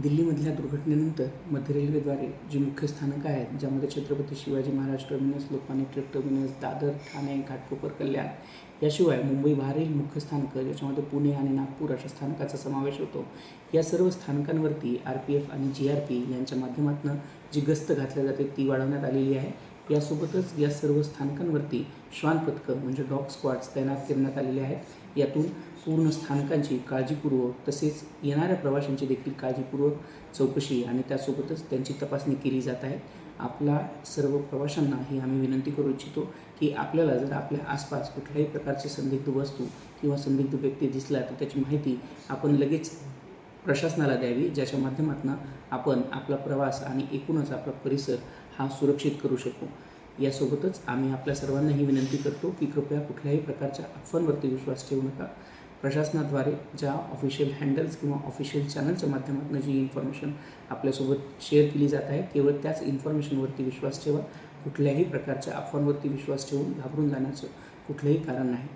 दिल्लीमधल्या दुर्घटनेनंतर मध्य रेल्वेद्वारे जी मुख्य स्थानकं आहेत, ज्यामध्ये छत्रपती शिवाजी महाराज टर्मिनस, लोकमान्य टिळक टर्मिनस, दादर, ठाणे, घाटकोपर, कल्याण याशिवाय मुंबई बाहेरील मुख्य स्थानकं, ज्याच्यामध्ये पुणे आणि नागपूर अशा स्थानकाचा समावेश होतो. या सर्व स्थानकांवरती RPF आणि GRP यांच्या माध्यमातून जी गस्त घातल्या जाते ती वाढवण्यात आलेली आहे. यासोबतच या सर्व स्थानकांवरती श्वान पथकं म्हणजे डॉग स्क्वॉड्स तैनात करण्यात आलेले आहेत. यातून पूर्ण स्थानकांची काळजीपूर्वक तसेच येणाऱ्या प्रवाशांची देखील काळजीपूर्वक चौकशी आणि त्यासोबतच त्यांची तपासणी केली जात आहे. आपल्या सर्व प्रवाशांना ही आम्ही विनंती करू इच्छितो की आपल्याला जर आपल्या आसपास कुठल्याही प्रकारची संदिग्ध वस्तू किंवा संदिग्ध व्यक्ती दिसला तर त्याची माहिती आपण लगेच प्रशासनाला द्यावी, ज्याच्या माध्यमातून आपण आपला प्रवास आणि एकूणच आपला परिसर हा सुरक्षित करू शकू. यासोबतच आम्ही आपल्या सर्वांना ही विनंती करतो की कृपया कुठल्याही प्रकारच्या अफवांवरती विश्वास ठेवू नका. प्रशासनाद्वारे ज्या ऑफिशियल हँडल्स किंवा ऑफिशियल चॅनलच्या माध्यमातून जी इन्फॉर्मेशन आपल्यासोबत शेअर केली जात आहे, केवळ त्याच इन्फॉर्मेशनवरती विश्वास ठेवा. कुठल्याही प्रकारच्या अफवांवरती विश्वास ठेवून घाबरून जाण्याचं कुठलंही कारण नाही.